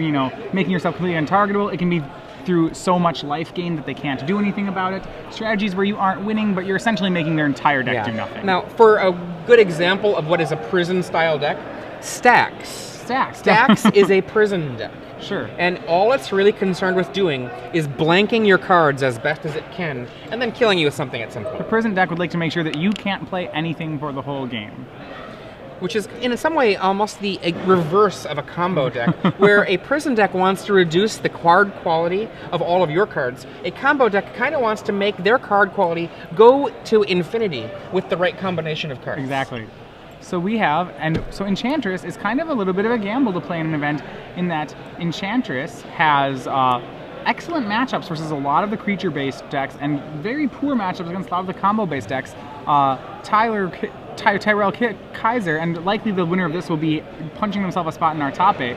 you know, making yourself completely untargetable. It can be through so much life gain that they can't do anything about it. Strategies where you aren't winning, but you're essentially making their entire deck do nothing. Now, for a good example of what is a prison-style deck, Stacks. Stacks is a prison deck. Sure. And all it's really concerned with doing is blanking your cards as best as it can, and then killing you with something at some point. The prison deck would like to make sure that you can't play anything for the whole game. Which is, in some way, almost the reverse of a combo deck, where a prison deck wants to reduce the card quality of all of your cards. A combo deck kind of wants to make their card quality go to infinity with the right combination of cards. Exactly. So we have, and so Enchantress is kind of a little bit of a gamble to play in an event, in that Enchantress has excellent matchups versus a lot of the creature-based decks, and very poor matchups against a lot of the combo-based decks. Tyrell, Kizer, and likely the winner of this will be punching themselves a spot in our top 8.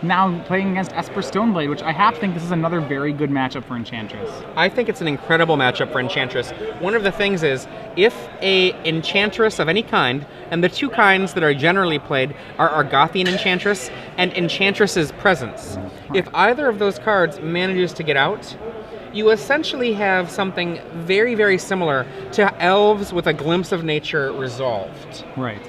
Now playing against Esper Stoneblade, which I have to think this is another very good matchup for Enchantress. I think it's an incredible matchup for Enchantress. One of the things is, if a Enchantress of any kind, and the two kinds that are generally played are Argothian Enchantress and Enchantress's Presence, if either of those cards manages to get out, you essentially have something very, very similar to Elves with a Glimpse of Nature Resolved. Right.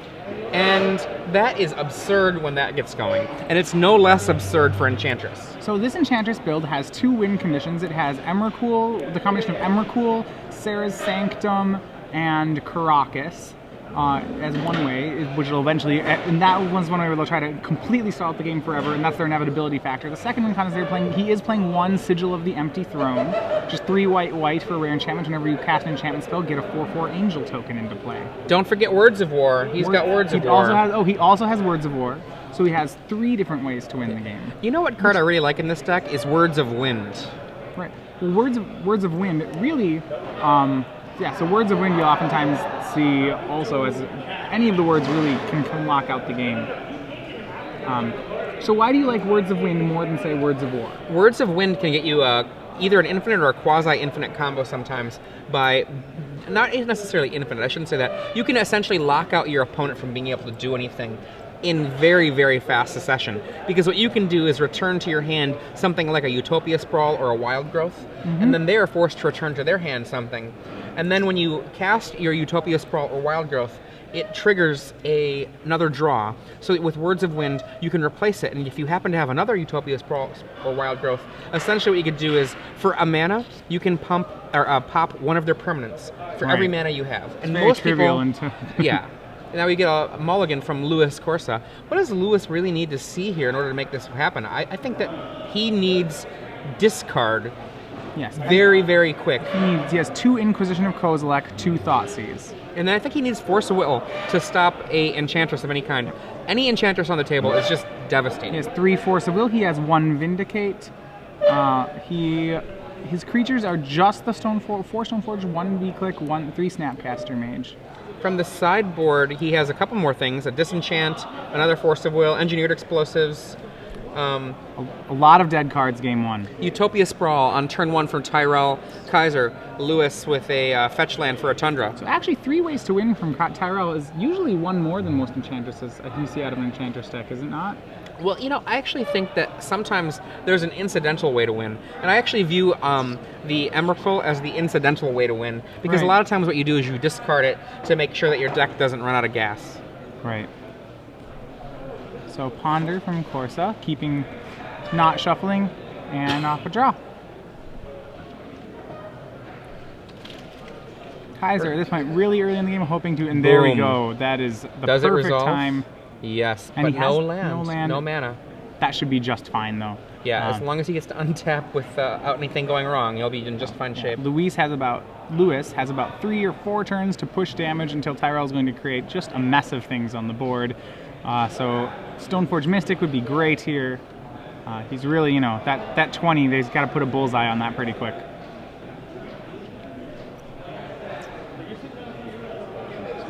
And that is absurd when that gets going. And it's no less absurd for Enchantress. So this Enchantress build has 2 win conditions. It has Emrakul, the combination of Emrakul, Sarah's Sanctum, and Karakas as one way, which will eventually, and that one's one way where they'll try to completely stall out the game forever, and that's their inevitability factor. The second one is he is playing 1 Sigil of the Empty Throne, just 3 white for a rare enchantment. Whenever you cast an enchantment spell, get a 4/4 Angel token into play. Don't forget Words of War. He's got Words of War. He also has Words of War. So he has 3 different ways to win the game. You know what card I really like in this deck is Words of Wind. Right. Well, Words of Wind really, so Words of Wind you oftentimes see also as any of the words really can lock out the game. So why do you like Words of Wind more than, say, Words of War? Words of Wind can get you either an infinite or a quasi-infinite combo sometimes by, not necessarily infinite, I shouldn't say that. You can essentially lock out your opponent from being able to do anything in very, very fast succession. Because what you can do is return to your hand something like a Utopia Sprawl or a Wild Growth, and then they are forced to return to their hand something. And then when you cast your Utopia Sprawl or Wild Growth, it triggers another draw. So with Words of Wind, you can replace it. And if you happen to have another Utopia Sprawl or Wild Growth, essentially what you could do is, for a mana, you can pop one of their permanents for every mana you have. And it's most very trivial people, yeah. Now we get a mulligan from Lewis Corso. What does Lewis really need to see here in order to make this happen? I think that he needs discard. Yes. Very, very quick. He has 2 Inquisition of Kozilek, 2 Thoughtseize. And then I think he needs Force of Will to stop a Enchantress of any kind. Any Enchantress on the table is just devastating. He has 3 Force of Will. He has 1 Vindicate. His creatures are just the 4 Stoneforge, 1 V-Click, 3 Snapcaster Mage. From the sideboard, he has a couple more things: a Disenchant, another Force of Will, Engineered Explosives. A lot of dead cards game 1. Utopia Sprawl on turn 1 from Tyrell, Kizer, Lewis with a fetch land for a Tundra. So actually 3 ways to win from Tyrell is usually 1 more than most Enchantresses you see out of an Enchantress deck, is it not? Well, you know, I actually think that sometimes there's an incidental way to win. And I actually view the Emrakul as the incidental way to win. Because a lot of times what you do is you discard it to make sure that your deck doesn't run out of gas. Right. So Ponder from Corso, not shuffling, and off a draw. Kizer at this point really early in the game hoping to, and there we go. That is the perfect time. Yes, and but no land, no mana. That should be just fine though. Yeah, as long as he gets to untap without anything going wrong, he'll be in just fine shape. Lewis has about 3 or 4 turns to push damage until Tyrell's going to create just a mess of things on the board. So Stoneforge Mystic would be great here. He's really, that 20, they've got to put a bullseye on that pretty quick.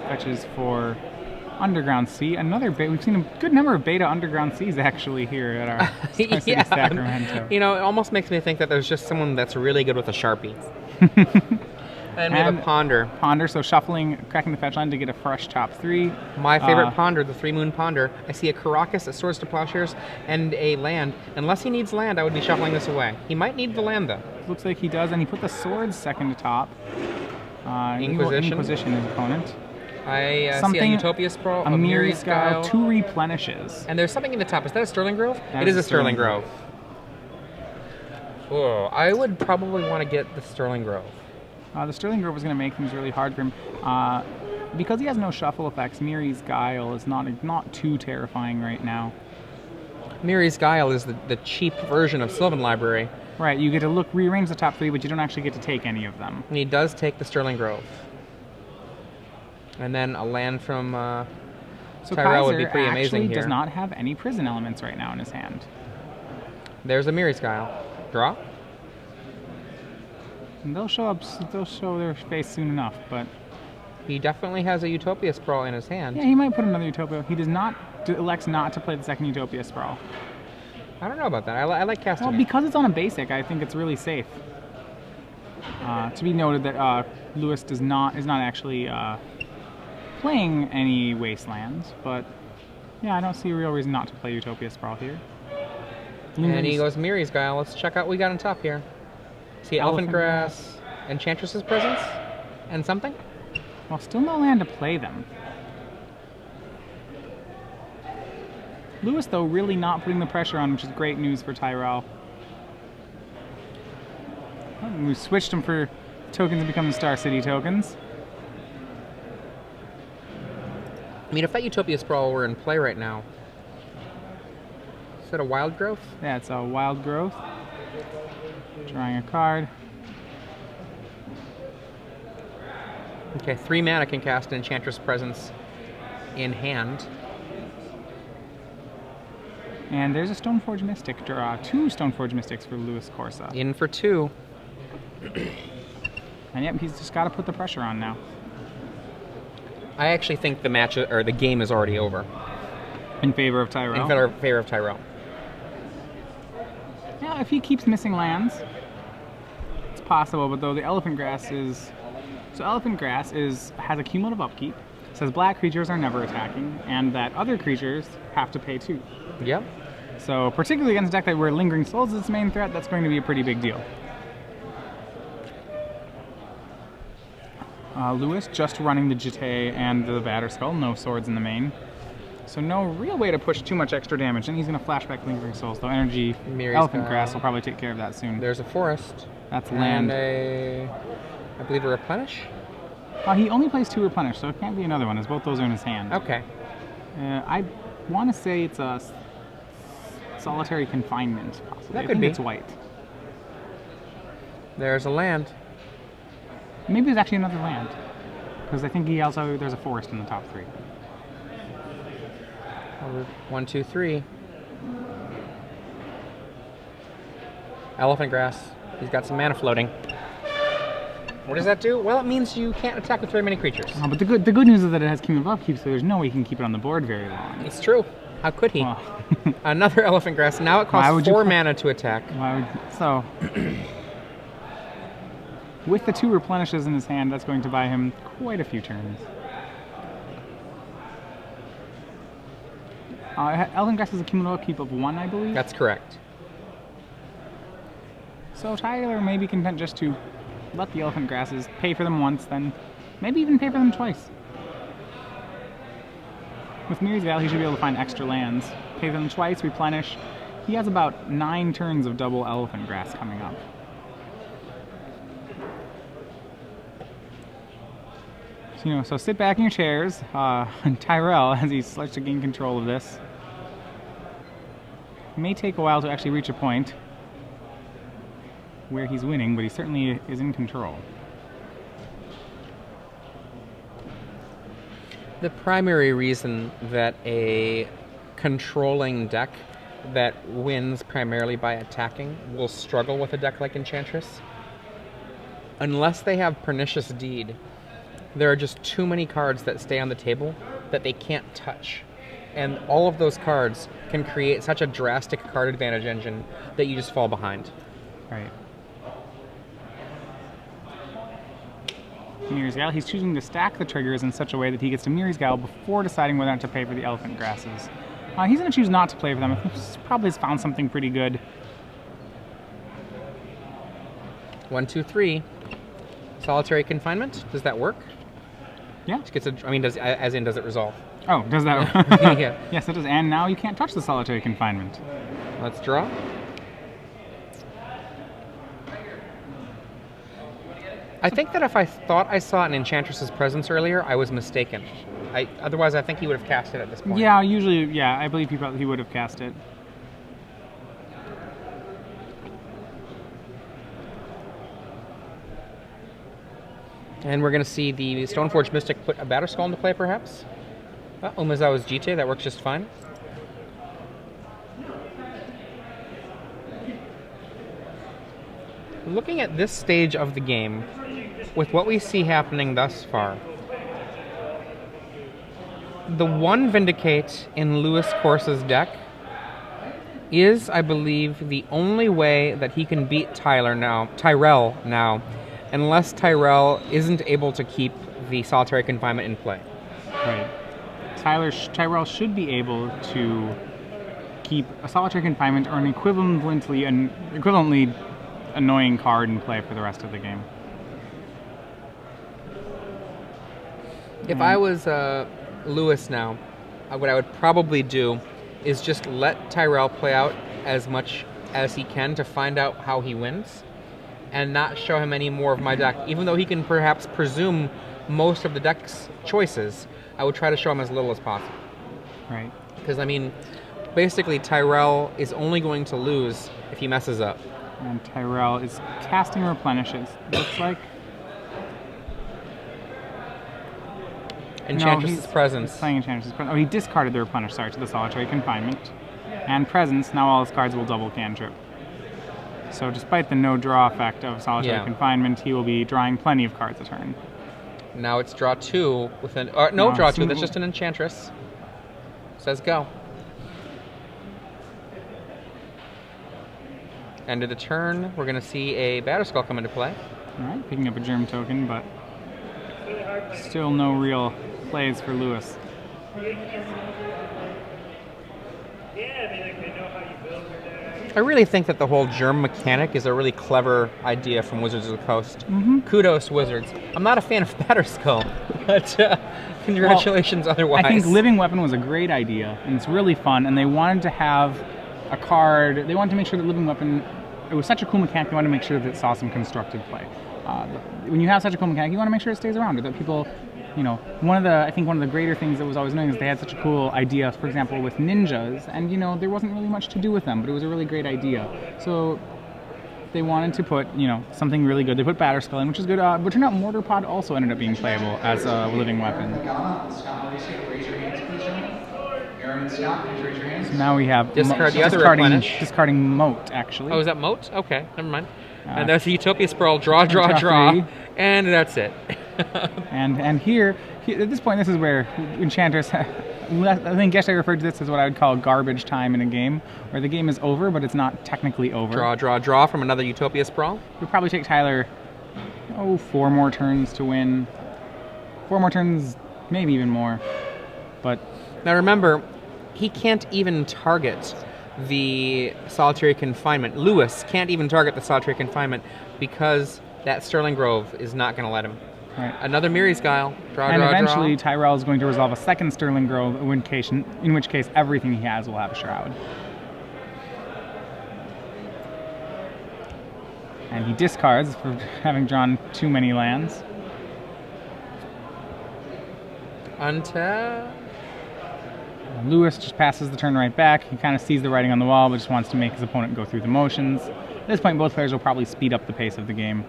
Fetches for Underground Sea. We've seen a good number of beta Underground Seas actually here at our City Sacramento. You know, it almost makes me think that there's just someone that's really good with a Sharpie. And we have a Ponder. Ponder, so shuffling, cracking the fetch line to get a fresh top 3. My favorite Ponder, the 3-moon Ponder. I see a Caracas, a Swords to Plowshares, and a land. Unless he needs land, I would be shuffling this away. He might need the land, though. Looks like he does, and he put the Swords second to top. Inquisition his opponent. I see a Utopia Sprawl, a Miri's Guile, 2 replenishes. And there's something in the top. Is that a Sterling Grove? That it is a Sterling Grove. Whoa, I would probably want to get the Sterling Grove. The Sterling Grove is going to make things really hard for him. Because he has no shuffle effects, Miri's Guile is not too terrifying right now. Miri's Guile is the cheap version of Sylvan Library. Right, you get to rearrange the top 3, but you don't actually get to take any of them. And he does take the Sterling Grove. And then a land from so Tyrell Kizer would be pretty amazing here. does not have any prison elements right now in his hand. There's a Miri's Guile. Draw? And they'll show their face soon enough, but... He definitely has a Utopia Sprawl in his hand. Yeah, he might put another Utopia. He elects not to play the second Utopia Sprawl. I don't know about that. I like casting Well, because it's on a basic, I think it's really safe. To be noted that Lewis is not actually playing any Wastelands, but yeah, I don't see a real reason not to play Utopia Sprawl here. And he goes Miri's Guile. Let's check out what we got on top here. See Elephant Grass, Enchantress's Presence, and something? Well, still no land to play them. Lewis, though, really not putting the pressure on, which is great news for Tyrell. We switched him for tokens to become the Star City tokens. I mean, if that Utopia Sprawl were in play right now, is that a Wild Growth? Yeah, it's a Wild Growth. Drawing a card. Okay, 3 mana can cast an Enchantress Presence in hand. And there's a Stoneforge Mystic draw. 2 Stoneforge Mystics for Lewis Corso. In for 2. And yep, he's just got to put the pressure on now. I actually think the game is already over. In favor of Tyrell? In favor of Tyrell. Yeah, if he keeps missing lands, it's possible, but though the Elephant Grass is... So Elephant Grass has a cumulative upkeep, says black creatures are never attacking, and that other creatures have to pay 2. Yep. So particularly against a deck where Lingering Souls is its main threat, that's going to be a pretty big deal. Lewis just running the Jete and the Batterskull, no swords in the main. So no real way to push too much extra damage, and he's going to flashback Lingering Souls, though Energy Elephant Grass will probably take care of that soon. There's a Forest. That's land. And I believe a Replenish? He only plays 2 Replenish, so it can't be another one, as both those are in his hand. Okay. I want to say it's a Solitary Confinement, possibly. That could be. It's white. There's a land. Maybe there's actually another land, because I think there's a forest in the top 3. 1, 2, 3. Elephant Grass. He's got some mana floating. What does that do? Well, it means you can't attack with very many creatures. Oh, but the good news is that it has cumulative upkeep, so there's no way he can keep it on the board very long. It's true. How could he? Well, Another Elephant Grass. Now it costs 4 mana to attack. With the 2 replenishes in his hand, that's going to buy him quite a few turns. Elephant Grass has a cumulative upkeep of 1, I believe. That's correct. So Tyler may be content just to let the Elephant Grasses pay for them once, then maybe even pay for them twice. With Miri's Guile, he should be able to find extra lands. Pay them twice, replenish. He has about 9 turns of double Elephant Grass coming up. So sit back in your chairs, and Tyrell, as he starts to gain control of this. It may take a while to actually reach a point where he's winning, but he certainly is in control. The primary reason that a controlling deck that wins primarily by attacking will struggle with a deck like Enchantress, unless they have Pernicious Deed, there are just too many cards that stay on the table that they can't touch. And all of those cards can create such a drastic card advantage engine that you just fall behind. Right. Mirror's Gale. He's choosing to stack the triggers in such a way that he gets to Mirror's Gale before deciding whether or not to pay for the Elephant Grasses. He's going to choose not to play for them. He probably has found something pretty good. 1, 2, 3. Solitary Confinement. Does that work? Yeah. Does it resolve? Oh, does that? Yeah. Yes, it does. And now you can't touch the Solitary Confinement. Let's draw. I think that if I thought I saw an Enchantress's presence earlier, I was mistaken. Otherwise, I think he would have cast it at this point. Yeah, usually, yeah, I believe he would have cast it. And we're going to see the Stoneforge Mystic put a Batterskull into play, perhaps? Umezawa's Jite, that works just fine. Looking at this stage of the game, with what we see happening thus far, the one Vindicate in Lewis Corso's deck is, I believe, the only way that he can beat Tyrell now, unless Tyrell isn't able to keep the Solitary Confinement in play. Right. Tyrell should be able to keep a Solitary Confinement or an equivalently annoying card in play for the rest of the game. If I was Lewis now, what I would probably do is just let Tyrell play out as much as he can to find out how he wins, and not show him any more of my deck. Even though he can perhaps presume most of the deck's choices, I would try to show him as little as possible. Right. Because, I mean, basically Tyrell is only going to lose if he messes up. And Tyrell is casting Replenishes, looks like. Enchantress's Presence. He's playing Enchantress's Presence. Oh, he discarded the Replenish, sorry, to the Solitary Confinement. And Presence, now all his cards will double cantrip. So despite the no-draw effect of Solitary Confinement, he will be drawing plenty of cards a turn. Now it's draw 2 with an... draw 2, that's just an Enchantress. Says go. End of the turn, we're going to see a Batterskull come into play. Alright, picking up a Germ token, but still no real plays for Lewis. I really think that the whole germ mechanic is a really clever idea from Wizards of the Coast. Mm-hmm. Kudos, Wizards. I'm not a fan of Batterskull, but congratulations otherwise. I think Living Weapon was a great idea, and it's really fun, and they wanted to have a card, they wanted to make sure that Living Weapon, it was such a cool mechanic, they wanted to make sure that it saw some constructive play. When you have such a cool mechanic, you want to make sure it stays around, or that people, I think one of the greater things that was always known is they had such a cool idea, for example, with ninjas, and there wasn't really much to do with them, but it was a really great idea. So they wanted to put, something really good. They put Batterskull in, which is good, but turned out Mortar Pod also ended up being playable as a living weapon. So now we have discarding Moat, actually. Oh, is that Moat? Okay, never mind. And that's the Utopia Sprawl, draw, and that's it. and here, at this point, this is where Enchantress, I think Geshe referred to this as what I would call garbage time in a game, where the game is over, but it's not technically over. Draw from another Utopia Sprawl. It would probably take Tyler, 4 more turns to win. 4 more turns, maybe even more. But now remember, he can't even target the Solitary Confinement. Lewis can't even target the Solitary Confinement because that Sterling Grove is not going to let him. Right. Another Mirror's Guile. And eventually Tyrell is going to resolve a second Sterling Grove, in which case everything he has will have a Shroud. And he discards for having drawn too many lands. Until Lewis just passes the turn right back. He kind of sees the writing on the wall, but just wants to make his opponent go through the motions. At this point, both players will probably speed up the pace of the game.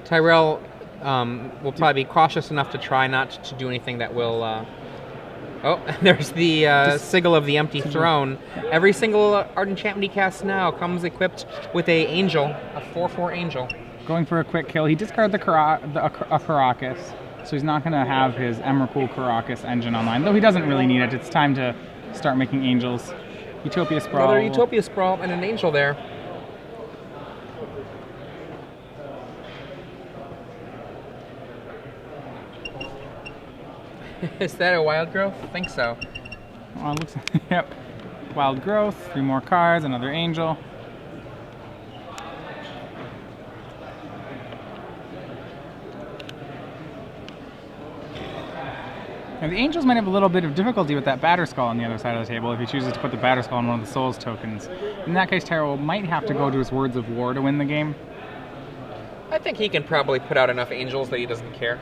Tyrell will probably be cautious enough to try not to do anything that will... there's the Sigil of the Empty Throne. Every single art enchantment he casts now comes equipped with a 4/4 angel. Going for a quick kill. He discarded a Karakas, so he's not going to have his Emrakul Karakas engine online, though he doesn't really need it. It's time to start making angels. Utopia Sprawl. Another Utopia Sprawl and an angel there. Is that a wild growth? I think so. Well, it looks yep. Wild growth, 3 more cards, another angel. Now, the angels might have a little bit of difficulty with that batter skull on the other side of the table if he chooses to put the batter skull on one of the souls tokens. In that case, Tyrell might have to go to his Words of War to win the game. I think he can probably put out enough angels that he doesn't care.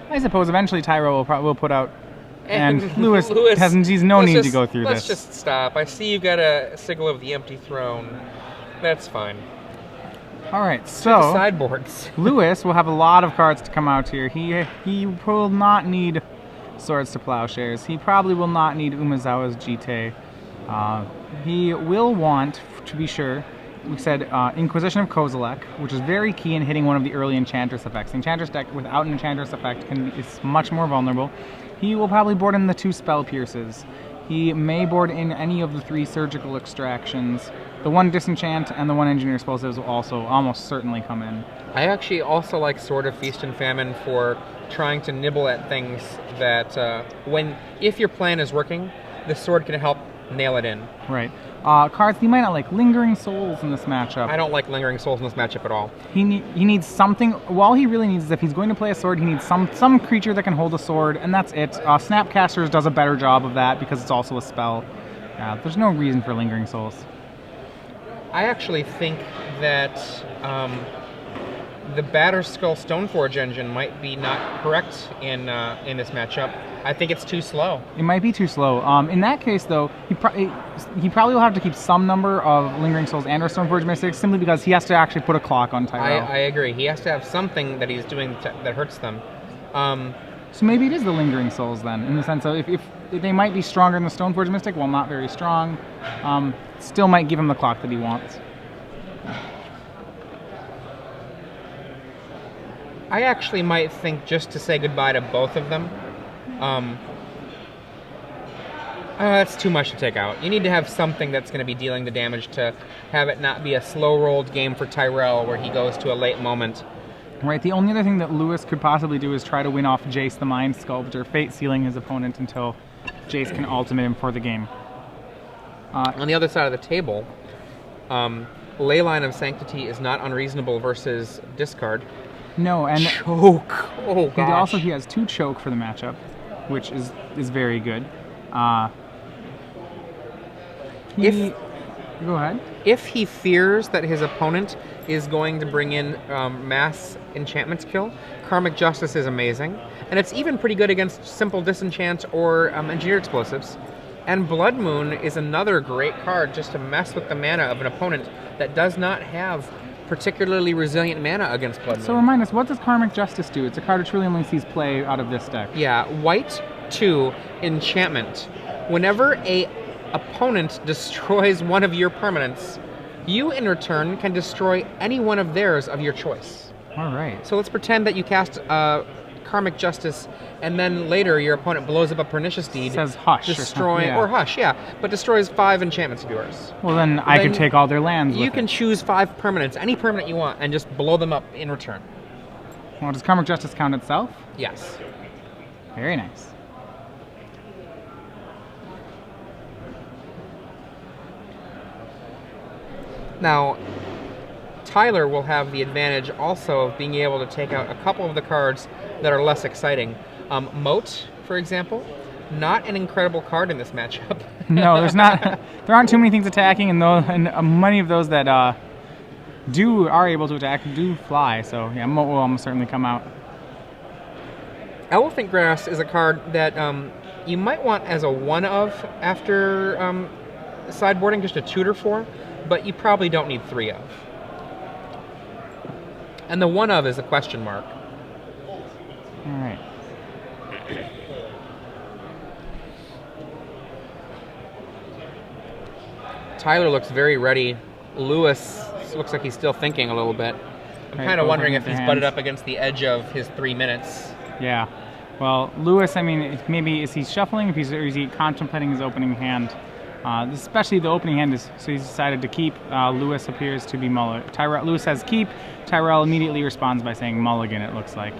I suppose eventually Tyrell will put out, and Lewis he's no need to go through let's this. Let's just stop. I see you've got a Sigil of the Empty Throne. That's fine. All right, so sideboards. Lewis will have a lot of cards to come out here. He will not need Swords to Plowshares. He probably will not need Umezawa's Jite. He will want, to be sure, we said Inquisition of Kozilek, which is very key in hitting one of the early Enchantress effects. The Enchantress deck without an Enchantress effect is much more vulnerable. He will probably board in the 2 Spell Pierces. He may board in any of the 3 Surgical Extractions. The 1 Disenchant and the 1 Engineer Explosives will also almost certainly come in. I actually also like Sword of Feast and Famine for trying to nibble at things that if your plan is working, the sword can help nail it in. Right. Cards you might not like. Lingering Souls in this matchup. I don't like Lingering Souls in this matchup at all. He needs something. All he really needs is if he's going to play a sword, he needs some creature that can hold a sword, and that's it. Snapcasters does a better job of that because it's also a spell. There's no reason for Lingering Souls. I actually think that the Batterskull Stoneforge engine might be not correct in this matchup. I think it's too slow. It might be too slow. In that case, though, he probably will have to keep some number of Lingering Souls and or Stoneforge Mystics simply because he has to actually put a clock on Tyrell. I agree. He has to have something that he's doing that hurts them. So maybe it is the Lingering Souls then, in the sense of if they might be stronger than the Stoneforge Mystic, while not very strong, still might give him the clock that he wants. I actually might think just to say goodbye to both of them. That's too much to take out. You need to have something that's going to be dealing the damage to have it not be a slow-rolled game for Tyrell where he goes to a late moment. Right, the only other thing that Lewis could possibly do is try to win off Jace the Mind Sculptor, fate sealing his opponent until Jace can ultimate him for the game. On the other side of the table, Leyline of Sanctity is not unreasonable versus discard. No, and choke. Oh gosh. He has 2 choke for the matchup, which is very good. Go ahead. If he fears that his opponent is going to bring in mass enchantments kill, Karmic Justice is amazing, and it's even pretty good against simple disenchant or engineered explosives. And Blood Moon is another great card just to mess with the mana of an opponent that does not have particularly resilient mana against Blood Moon. So remind us, what does Karmic Justice do? It's a card which really only sees play out of this deck. Yeah, white 2 enchantment. Whenever a opponent destroys one of your permanents, you in return can destroy any one of theirs of your choice. All right. So let's pretend that you cast Karmic Justice, and then later your opponent blows up a Pernicious Deed. Says Hush. Destroying, or Hush, yeah, but destroys 5 enchantments of yours. Well, then I could take all their lands with You can choose 5 permanents, any permanent you want, and just blow them up in return. Well, does Karmic Justice count itself? Yes. Very nice. Now, Tyler will have the advantage also of being able to take out a couple of the cards that are less exciting. Moat, for example, not an incredible card in this matchup. No, there's not. There aren't too many things attacking, and many of those that are able to attack do fly. So yeah, Moat will almost certainly come out. Elephant Grass is a card that you might want as a one of after sideboarding, just a tutor for, but you probably don't need 3 of. And the one of is a question mark. All right. Tyler looks very ready. Lewis looks like he's still thinking a little bit. I'm kind of wondering if he's butted up against the edge of his 3 minutes. Yeah. Well, Lewis, I mean, maybe is he shuffling? Or is he contemplating his opening hand? Especially the opening hand is, so he's decided to keep. Lewis appears to be mulligan. Lewis says keep. Tyrell immediately responds by saying mulligan, it looks like.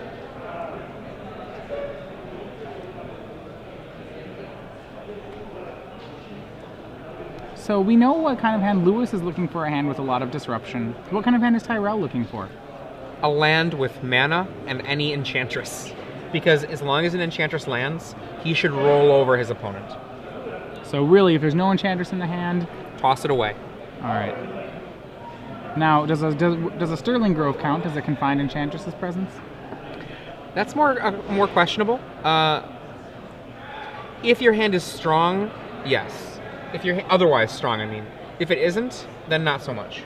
So we know what kind of hand Lewis is looking for, a hand with a lot of disruption. What kind of hand is Tyrell looking for? A land with mana and any enchantress. Because as long as an enchantress lands, he should roll over his opponent. So really, if there's no enchantress in the hand, toss it away. All right. Now, does a Sterling Grove count as a confined enchantress's presence? That's more questionable. If your hand is strong, yes. If you're otherwise strong, I mean. If it isn't, then not so much.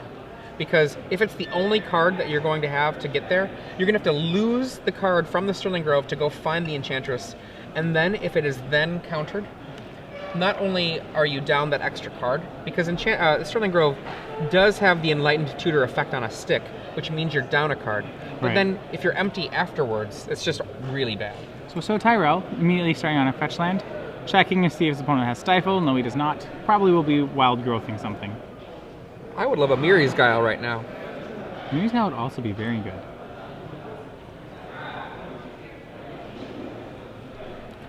Because if it's the only card that you're going to have to get there, you're going to have to lose the card from the Sterling Grove to go find the enchantress. And then if it is then countered, not only are you down that extra card, because Sterling Grove does have the Enlightened Tutor effect on a stick, which means you're down a card. But Right. then if you're empty afterwards, it's just really bad. So Tyrell, immediately starting on a fetch land, checking to see if his opponent has Stifle. No, he does not. Probably will be Wild Growthing something. I would love a Miri's Guile right now. Miri's Guile would also be very good.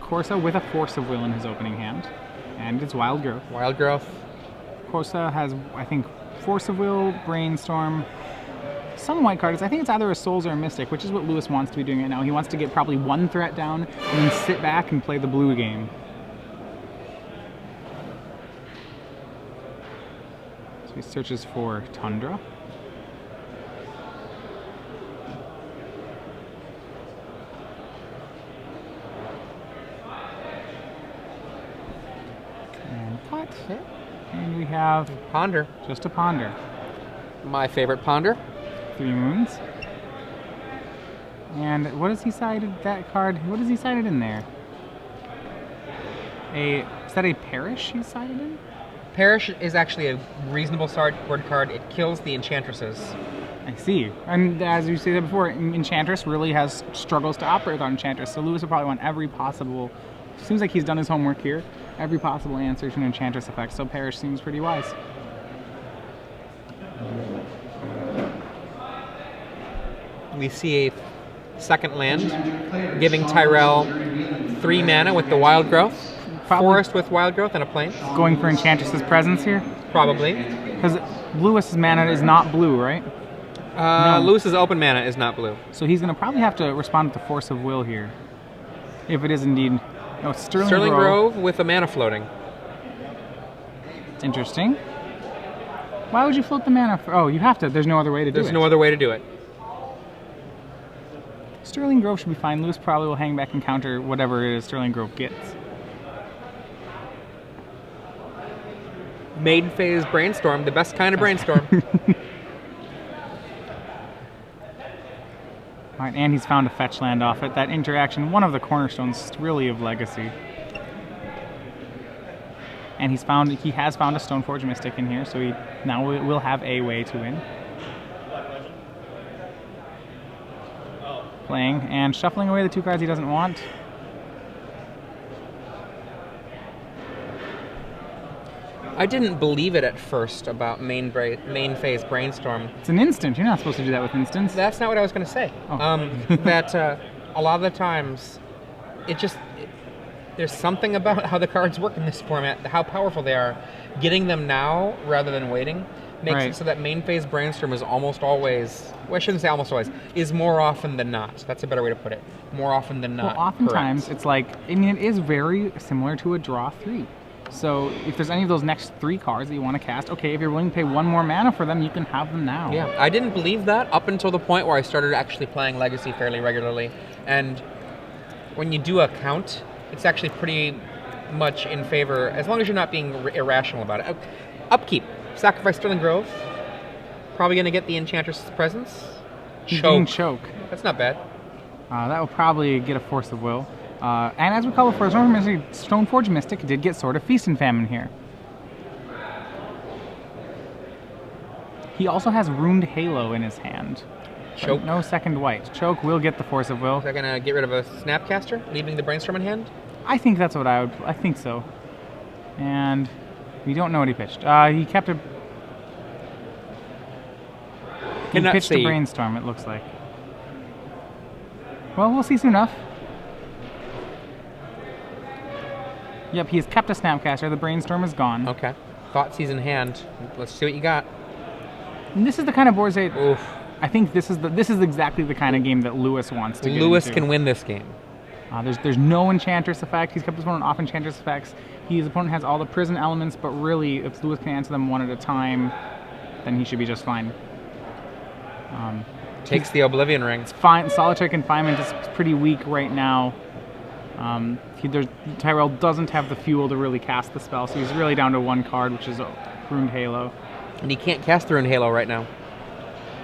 Corso with a Force of Will in his opening hand, and it's Wild Growth. Wild Growth. Corso has, I think, Force of Will, Brainstorm, some white cards. I think it's either a Souls or a Mystic, which is what Lewis wants to be doing right now. He wants to get probably one threat down and then sit back and play the blue game. So he searches for Tundra. And cut. And we have Ponder. just a Ponder. My favorite Ponder. 3 moons. And what has he sided that card? What has he sided in there? Is that a Perish he's sided in? Perish is actually a reasonable word card. It kills the enchantresses. I see. And as you said before, Enchantress really struggles to operate on Enchantress, so Lewis will probably want every possible, seems like he's done his homework here, every possible answer to an Enchantress effect, so Perish seems pretty wise. We see a second land, giving Tyrell 3 mana with the Wild Growth, Probably Forest with Wild Growth, and a Plains. going for Enchantress's presence here? Probably. Because Lewis's mana is not blue, right? No. Lewis's open mana is not blue. So he's going to probably have to respond with the Force of Will here. If it is indeed... Oh, Sterling Grove with a mana floating. Interesting. Why would you float the mana? Oh, you have to. There's no other way to do it. There's no other way to do it. Sterling Grove should be fine. Lewis probably will hang back and counter whatever it is Sterling Grove gets. Maiden Phase Brainstorm, the best kind of brainstorm. Alright, and he's found a fetch land off it. That interaction, one of the cornerstones really of Legacy. And he has found a Stoneforge Mystic in here, so he now will have a way to win. Playing and shuffling away the 2 cards he doesn't want. I didn't believe it at first about main phase Brainstorm. It's an instant. You're not supposed to do that with instants. That's not what I was going to say. Oh. That a lot of the times, there's something about how the cards work in this format, how powerful they are. Getting them now rather than waiting makes it so that main phase Brainstorm is almost always, well, I shouldn't say almost always, is more often than not. That's a better way to put it. More often than not. Well, oftentimes correct. it's like, I mean, it is very similar to a draw 3. So if there's any of those next 3 cards that you want to cast, okay, if you're willing to pay 1 more mana for them, you can have them now. Yeah, I didn't believe that up until the point where I started actually playing Legacy fairly regularly. And when you do a count, it's actually pretty much in favor, as long as you're not being irrational about it. Upkeep. Sacrifice Sterling Grove. Probably going to get the Enchantress's presence. He's getting Choke. That's not bad. That will probably get a Force of Will. And as we call it for Stoneforge Mystic, did get Sword of Feast and Famine here. He also has Ruined Halo in his hand. Choke. No second white. Choke will get the Force of Will. Is that going to get rid of a Snapcaster, leaving the Brainstorm in hand? I think that's what I think so. And we don't know what he pitched. He kept a... He pitched a Brainstorm, it looks like. Well, we'll see soon enough. Yep, he has kept a Snapcaster. The Brainstorm is gone. Okay. Thoughtseize in hand. Let's see what you got. And this is the kind of board state. Oof. I think this is exactly the kind of game that Lewis wants to get Lewis into. can win this game. There's no Enchantress effect. He's kept his opponent off Enchantress effects. His opponent has all the prison elements, but really, if Lewis can answer them one at a time, then he should be just fine. Takes the Oblivion Ring. It's fine. Solitary Confinement is pretty weak right now. Tyrell doesn't have the fuel to really cast the spell, so he's really down to one card, which is Ruined Halo. And he can't cast the Ruined Halo right now.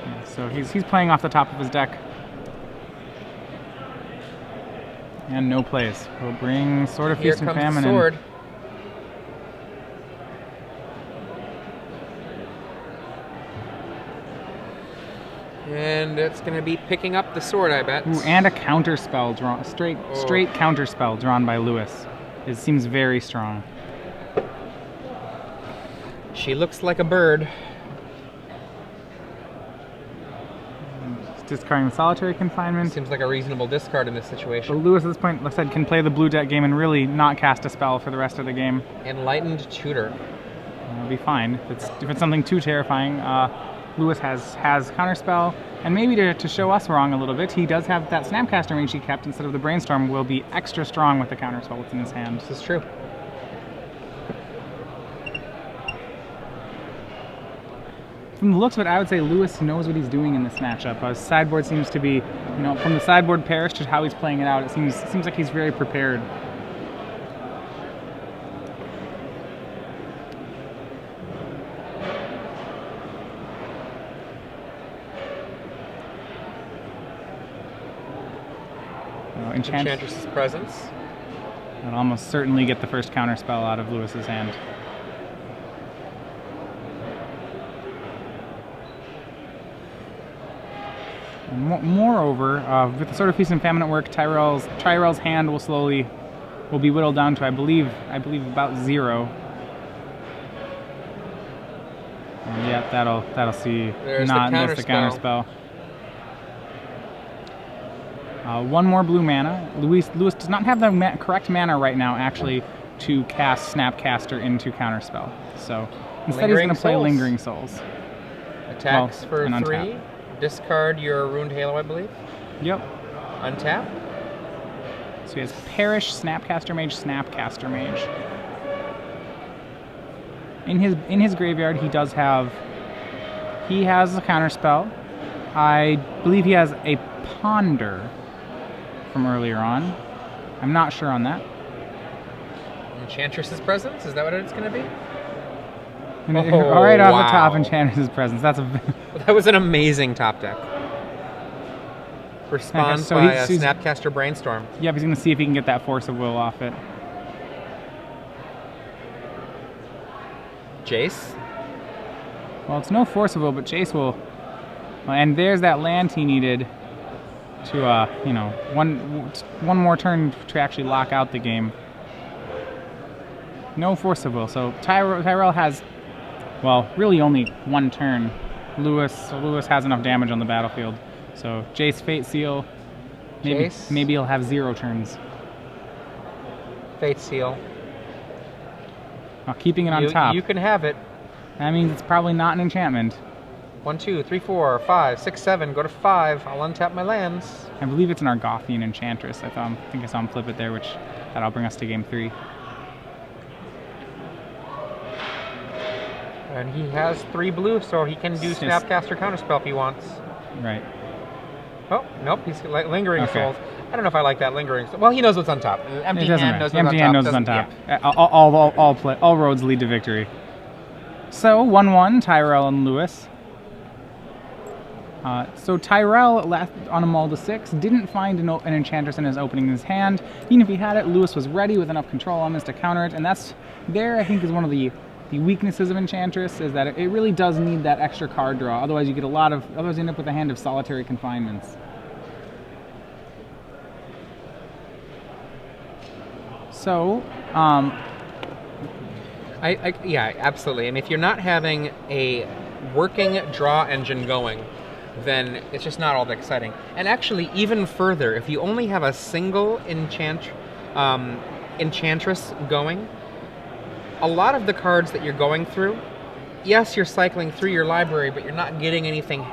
Yeah, so he's playing off the top of his deck. And no plays. We'll bring Sword of Here Feast and comes Famine the sword. And it's going to be picking up the sword, I bet. Ooh, and a counter spell drawn, straight counter spell drawn by Lewis. It seems very strong. She looks like a bird. Discarding the Solitary Confinement. Seems like a reasonable discard in this So situation. Lewis at this point, like I said, can play the blue deck game and really not cast a spell for the rest of the game. Enlightened Tutor. It'll be fine. If it's something too terrifying, Lewis has Counterspell, and maybe to show us wrong a little bit, he does have that Snapcaster Mage he kept instead of the Brainstorm will be extra strong with the Counterspell that's in his hand. This is true. From the looks of it, I would say Lewis knows what he's doing in this matchup. His sideboard seems to be, from the sideboard pairs to how he's playing it out, it seems like he's very prepared. Enchantress's Presence. I'll almost certainly get the first counterspell out of Lewis's hand. Moreover, with the Sword of Feast and Famine at work, Tyrell's hand will be whittled down to I believe about 0. And yeah, that'll see. There's not the miss the counterspell. One more blue mana. Lewis does not have the correct mana right now, actually, to cast Snapcaster into Counterspell. So instead, he's going to play Lingering Souls. Attacks for 3. Untap. Discard your Ruined Halo, I believe. Yep. Untap. So he has Perish, Snapcaster Mage. In his graveyard, he has a Counterspell. I believe he has a Ponder from earlier on. I'm not sure on that. Enchantress's Presence? Is that what it's going to be? Right off the top, Enchantress's Presence. That was an amazing top deck. Responds by a Snapcaster Brainstorm. Yeah, he's going to see if he can get that Force of Will off it. Jace? Well, it's no Force of Will, but Jace will. And there's that land he needed to, one more turn to actually lock out the game. No Force of Will. So Tyrell has, really only one turn. Lewis has enough damage on the battlefield. So Jace, Fate Seal. Maybe he'll have 0 turns. Fate Seal. Keeping it on top. You can have it. That means it's probably not an enchantment. 1, 2, 3, 4, 5, 6, 7. Go to 5. I'll untap my lands. I believe it's an Argothian Enchantress. I think I saw him flip it there, that'll bring us to game 3. And he has 3 blue, so he can do Snapcaster Counterspell if he wants. Right. Oh, nope, he's Lingering Souls. I don't know if I like that Lingering Souls. Well, he knows what's on top. Empty hand knows what's on top. Yeah. All roads lead to victory. So, 1-1, Tyrell and Lewis. So Tyrell, left on a mull to 6, didn't find an Enchantress in his opening in his hand. Even if he had it, Lewis was ready with enough control elements to counter it, and I think, is one of the weaknesses of Enchantress, is that it really does need that extra card draw. Otherwise, you end up with a hand of Solitary Confinements. So, yeah, absolutely. And if you're not having a working draw engine going, then it's just not all that exciting. And actually, even further, if you only have a single Enchantress going, a lot of the cards that you're going through, yes, you're cycling through your library, but you're not getting anything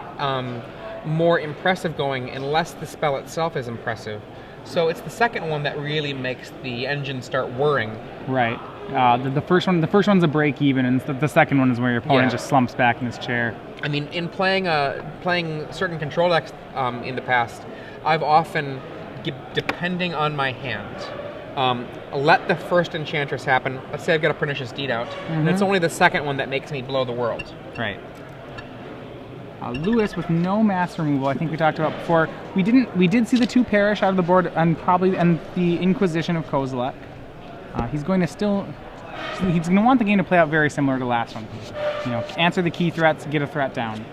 more impressive going unless the spell itself is impressive. So it's the second one that really makes the engine start whirring. Right. The first one's a break even, and the second one is where your opponent just slumps back in his chair. I mean, in playing certain control decks in the past, I've often, depending on my hand, let the first Enchantress happen. Let's say I've got a Pernicious Deed out, and it's only the second one that makes me blow the world. Right. Lewis with no mass removal, I think we talked about before. We did see the 2 Perish out of the board, and the Inquisition of Kozilek. He's going to want the game to play out very similar to the last one. Answer the key threats, get a threat down.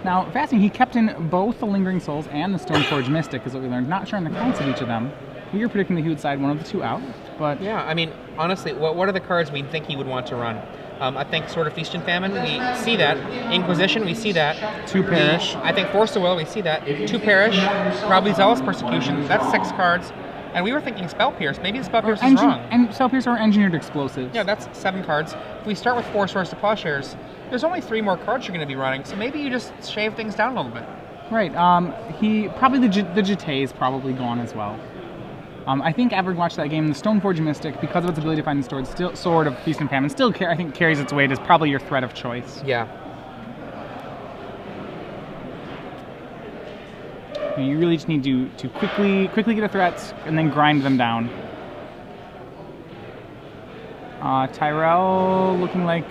Now, fascinating, he kept in both the Lingering Souls and the Stoneforge Mystic, is what we learned. Not sure on the counts of each of them. We were predicting that he would side one of the 2 out, but... Yeah, I mean, honestly, what are the cards we think he would want to run? I think Sword of Feast and Famine, we see that. Inquisition, we see that. 2 Perish. I think Force of Will, we see that. 2 Perish, probably Zealous Persecution, that's 6 cards. And we were thinking Spell Pierce. Maybe the Spell Pierce is wrong. And Spell Pierce or Engineered Explosives. Yeah, that's 7 cards. If we start with 4 Swords to Plowshares, there's only 3 more cards you're going to be running, so maybe you just shave things down a little bit. Right. He probably the Jete is probably gone as well. I think after watched that game, the Stoneforge Mystic, because of its ability to find the Sword of Feast and Famine, still I think carries its weight as probably your threat of choice. Yeah. You really just need to quickly get a threat and then grind them down. Tyrell looking like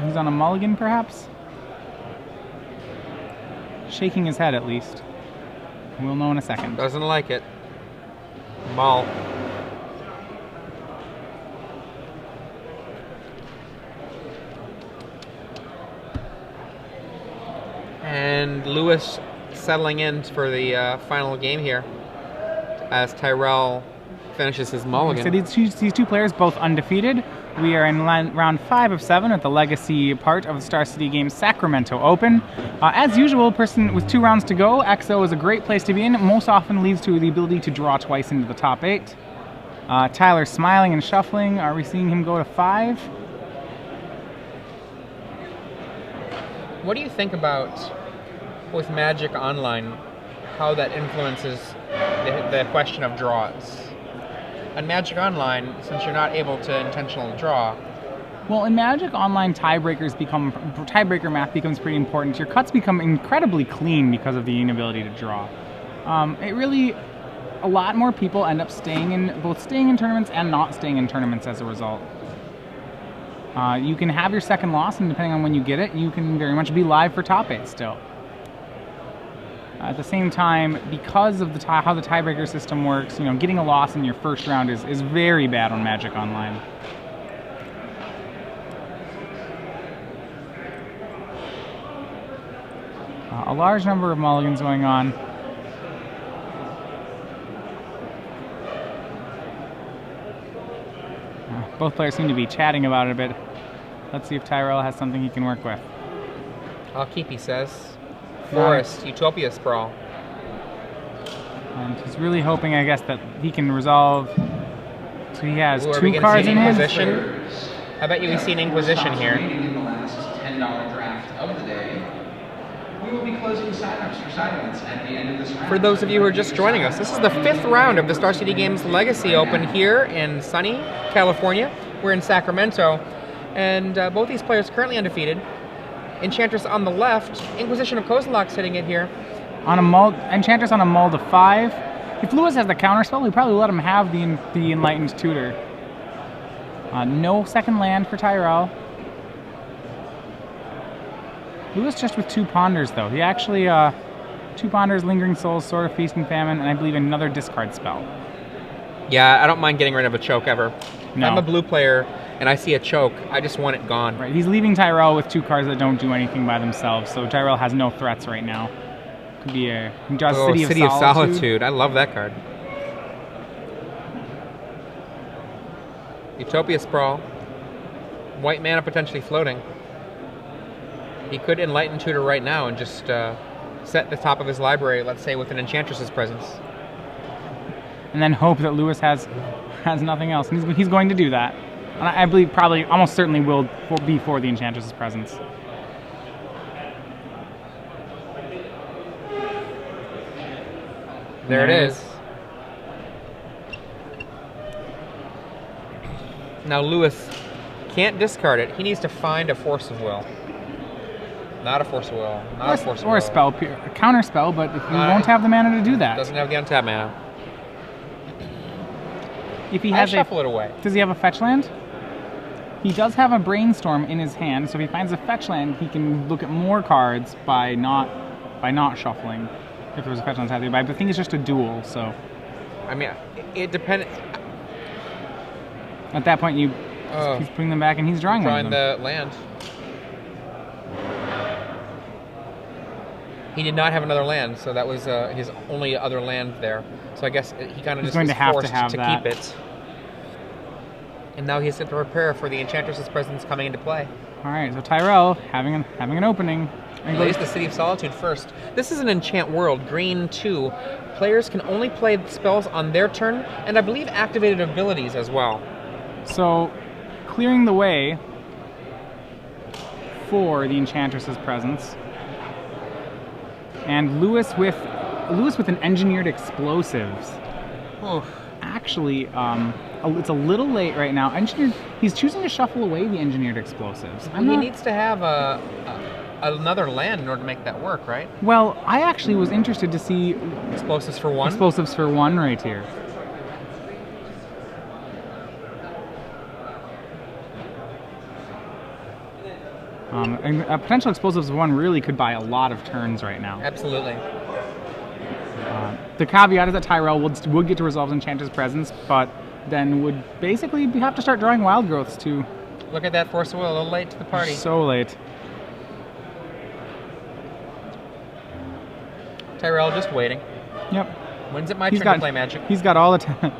he's on a mulligan, perhaps? Shaking his head, at least. We'll know in a second. Doesn't like it. Mull. And Lewis settling in for the final game here as Tyrell finishes his mulligan. So these 2 players both undefeated. We are in round 5 of 7 at the legacy part of the Star City Games Sacramento Open. As usual, person with 2 rounds to go, XO is a great place to be in. Most often leads to the ability to draw twice into the top 8. Tyler's smiling and shuffling. Are we seeing him go to 5? What do you think about, with Magic Online, how that influences the question of draws? On Magic Online, since you're not able to intentionally draw... Well, in Magic Online, tiebreaker math becomes pretty important. Your cuts become incredibly clean because of the inability to draw. A lot more people end up staying in tournaments and not staying in tournaments as a result. You can have your second loss, and depending on when you get it, you can very much be live for top 8 still. At the same time, because of how the tiebreaker system works, getting a loss in your first round is very bad on Magic Online. A large number of mulligans going on. Both players seem to be chatting about it a bit. Let's see if Tyrell has something he can work with. I'll keep, he says. Forest, Utopia Sprawl. And he's really hoping, I guess, that he can resolve. So he has Ooh, 2 cards in hand. I bet you we see an Inquisition here. In the last $10 draft of the day, we will be closing signups for side events at the end of this round. For those of you who are just joining us, this is the 5th round of the Star City Games Legacy Open here in sunny California. We're in Sacramento, and both these players currently undefeated. Enchantress on the left, Inquisition of Kozilek sitting in here. Enchantress on a mull to 5. If Lewis has the counterspell, we probably let him have the Enlightened Tutor. No second land for Tyrell. Lewis just with 2 Ponders, though. He actually, 2 Ponders, Lingering Souls, Sword of Feast and Famine, and I believe another discard spell. Yeah, I don't mind getting rid of a choke ever. No. If I'm a blue player and I see a choke, I just want it gone. Right, he's leaving Tyrell with 2 cards that don't do anything by themselves, so Tyrell has no threats right now. Could be he draws City of Solitude. I love that card. Utopia Sprawl. White mana potentially floating. He could Enlighten Tutor right now and just set the top of his library, let's say, with an Enchantress's presence. and then hope that Lewis has nothing else. And he's going to do that. And I believe probably almost certainly will be for the Enchantress's presence. There it is. Now Lewis can't discard it. He needs to find a Force of Will. Not a Force of Will. Not a Force of Will. Or a counter spell, but he won't have the mana to do that. Doesn't have the untap mana. If he has shuffle it away. Does he have a fetch land? He does have a Brainstorm in his hand, so if he finds a fetch land, he can look at more cards by not shuffling. If there was a fetch land to but I think it's just a duel, so. I mean, it depends. At that point, he's putting them back and he's drawing one of them. The land. He did not have another land, so that was his only other land there. So I guess he kind of just was forced to keep it. And now he has to prepare for the Enchantress's presence coming into play. All right, so Tyrell having an opening. Plays the City of Solitude first. This is an enchant world, green 2. Players can only play spells on their turn, and I believe activated abilities as well. So, clearing the way for the Enchantress's presence. And Lewis with an engineered explosives. Oh. Actually, it's a little late right now. He's choosing to shuffle away the engineered explosives. He needs to have another land in order to make that work, right? Well, I actually was interested to see explosives for 1. Explosives for 1 right here. And a potential explosives of 1 really could buy a lot of turns right now. Absolutely. The caveat is that Tyrell would get to resolve Enchantress's presence, but then would basically have to start drawing wild growths too. Look at that Force of Will, a little late to the party. So late. Tyrell just waiting. Yep. When's it my turn to play Magic? He's got all the time.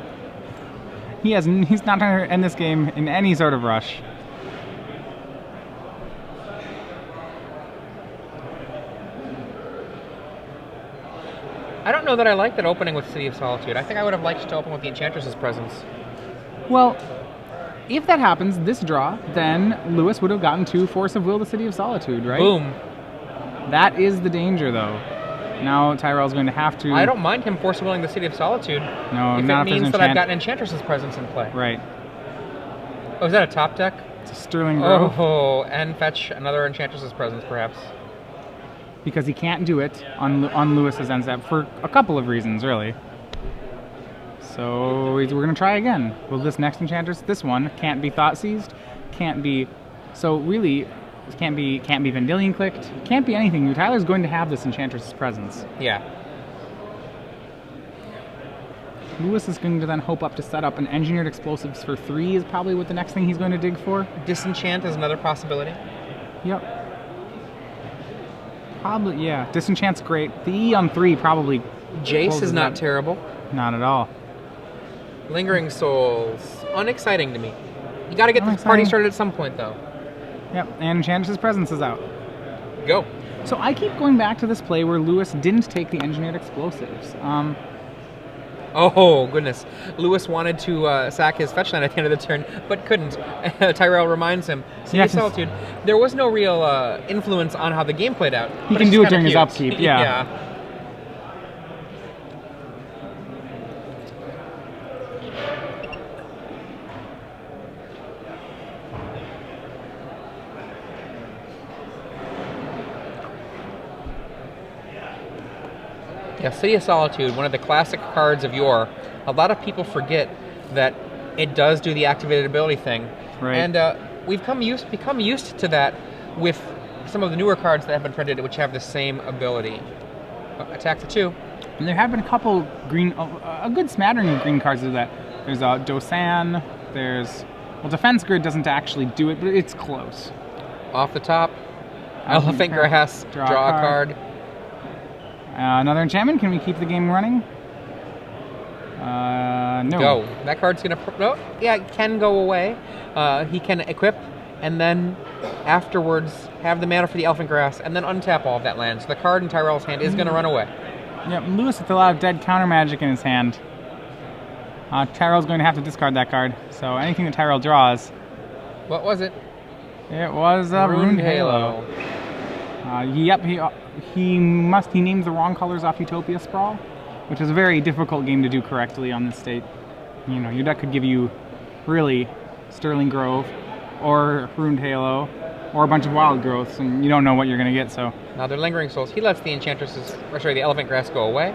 He's not trying to end this game in any sort of rush. I don't know that I like that opening with City of Solitude. I think I would have liked to open with the Enchantress's presence. Well, if that happens, this draw, then Lewis would have gotten 2 Force of Will the City of Solitude, right? Boom. That is the danger, though. Now Tyrell's going to have to... I don't mind him Force of Willing the City of Solitude. No, if not it means that I've got Enchantress's presence in play. Right. Oh, is that a top deck? It's a Sterling Grove. Oh, and fetch another Enchantress's presence, perhaps. Because he can't do it on Lewis's end step for a couple of reasons, really. So we're going to try again. Will this next Enchantress, this one, can't be Thought Seized, can't be... So really, can't be Vendilion clicked, can't be anything. Tyler's going to have this Enchantress's presence. Yeah. Lewis is going to then hope up to set up an Engineered Explosives for 3 is probably what the next thing he's going to dig for. Disenchant is another possibility. Yep. Probably, yeah. Disenchant's great. The E on 3 probably... Jace is not terrible. Not at all. Lingering Souls. Unexciting to me. You gotta get this party started at some point, though. Yep, and Enchantress's presence is out. Go. So I keep going back to this play where Lewis didn't take the Engineered Explosives. Oh, goodness. Lewis wanted to sack his fetch land at the end of the turn, but couldn't. Tyrell reminds him. City of Solitude. There was no real influence on how the game played out. He can do it during his upkeep, yeah. Yeah. Yeah, City of Solitude, one of the classic cards of yore. A lot of people forget that it does do the activated ability thing. Right. And we've become used to that with some of the newer cards that have been printed which have the same ability. Attack for 2. And there have been a couple green, a good smattering of green cards that do that. There's Dosan, there's... Well, Defense Grid doesn't actually do it, but it's close. Off the top, Elephant Grass, draw a card. Another enchantment. Can we keep the game running? No. Go. That card's gonna... No, yeah, it can go away. He can equip, and then afterwards have the mana for the Elephant Grass, and then untap all of that land. So the card in Tyrell's hand is gonna run away. Yep, Lewis with a lot of dead counter magic in his hand. Tyrell's going to have to discard that card. So anything that Tyrell draws. What was it? It was a Ruined Halo. Yep, he names the wrong colors off Utopia Sprawl, which is a very difficult game to do correctly on this state. You know, your deck could give you really Sterling Grove or Ruined Halo or a bunch of wild growths, and you don't know what you're going to get. So Now they're Lingering Souls. He lets the the Elephant Grass go away.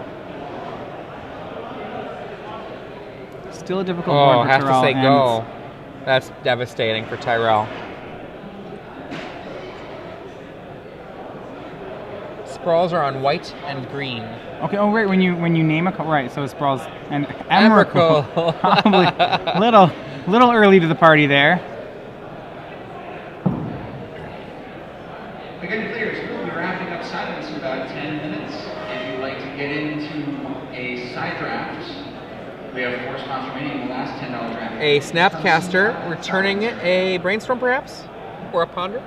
Still a difficult board for has Tyrell. to say go. That's devastating for Tyrell. Sprawls are on white and green. Okay. Oh, right. When you name a right, so Sprawls and Emrakul. Probably little early to the party there. Again, players, we'll be wrapping up silence in about 10 minutes. If you'd like to get into a side draft, we have 4 spots remaining in the last $10 draft. A Snapcaster returning a Brainstorm, perhaps? Or a Ponder?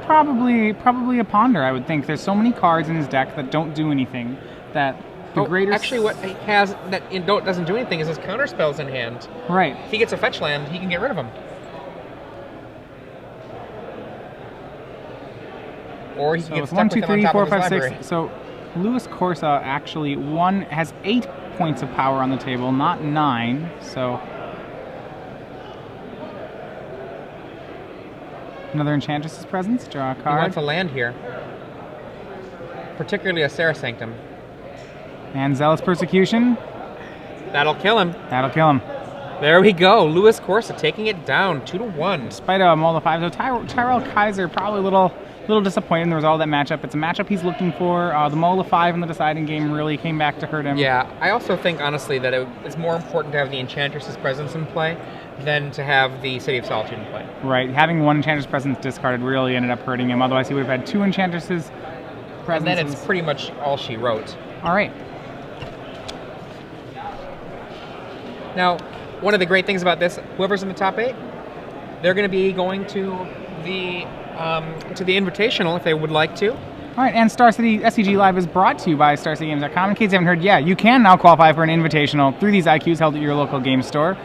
Probably a Ponder, I would think. There's so many cards in his deck that don't do anything that the greater... Actually, what he has that doesn't do anything is his counter spells in hand. Right. If he gets a fetch land, he can get rid of them. Or he can get stuck with them on top of his library. So Louis Corso actually has 8 points of power on the table, not 9. So another Enchantress's Presence. Draw a card. He wants a land here, particularly a Serra Sanctum. And Zealous Persecution. That'll kill him. That'll kill him. There we go. Louis Corso taking it down 2-1. Despite a Mold of 5, so Tyrell Kizer probably a little disappointed in the result of that matchup. It's a matchup he's looking for. The Mold of 5 in the deciding game really came back to hurt him. Yeah, I also think, honestly, that it's more important to have the Enchantress's Presence in play than to have the City of Solitude in play. Right. Having one Enchantress Presence discarded really ended up hurting him. Otherwise, he would have had 2 Enchantresses Presences. And then it's pretty much all she wrote. All right. Now, one of the great things about this, whoever's in the top 8, they're going to be going to the Invitational if they would like to. All right, and Star City SCG Live is brought to you by StarCityGames.com. In case you haven't heard, you can now qualify for an Invitational through these IQs held at your local game store.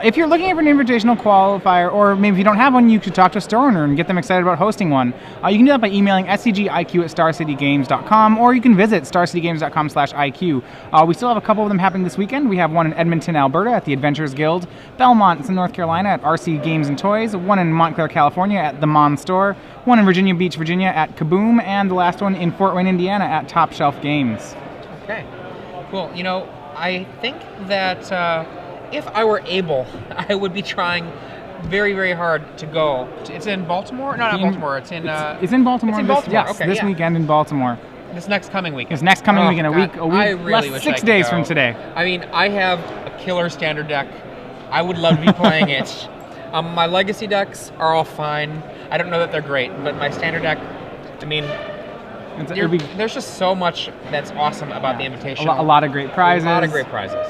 If you're looking for an Invitational qualifier, or maybe if you don't have one, you could talk to a store owner and get them excited about hosting one. You can do that by emailing scgiq@starcitygames.com, or you can visit starcitygames.com/IQ. We still have a couple of them happening this weekend. We have one in Edmonton, Alberta at the Adventurers Guild, Belmont in North Carolina at RC Games and Toys, one in Montclair, California at the Mon Store, one in Virginia Beach, Virginia at Kaboom, and the last one in Fort Wayne, Indiana at Top Shelf Games. Okay, cool. You know, I think that if I were able, I would be trying very, very hard to go. It's in Baltimore? No, not Baltimore. It's in Baltimore. It's in Baltimore. This weekend in Baltimore. This next coming weekend. This next coming weekend, a week, I really less wish 6 I could days go. from today. I mean, I have a killer standard deck. I would love to be playing it. My legacy decks are all fine. I don't know that they're great, but my standard deck, I mean, there's just so much that's awesome about the Invitational. A lot of great prizes. A lot of great prizes.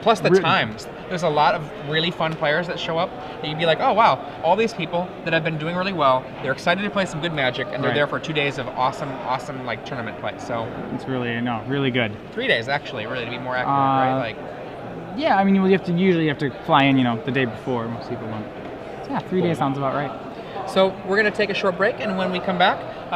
Plus the times. There's a lot of really fun players that show up that you'd be like, oh wow, all these people that have been doing really well, they're excited to play some good Magic, and they're there for 2 days of awesome like tournament play. So it's really good. 3 days actually, really, to be more accurate, right? Yeah, I mean, you usually have to fly in, the day before. Most people won't. So yeah, 3 days sounds about right. So we're going to take a short break, and when we come back,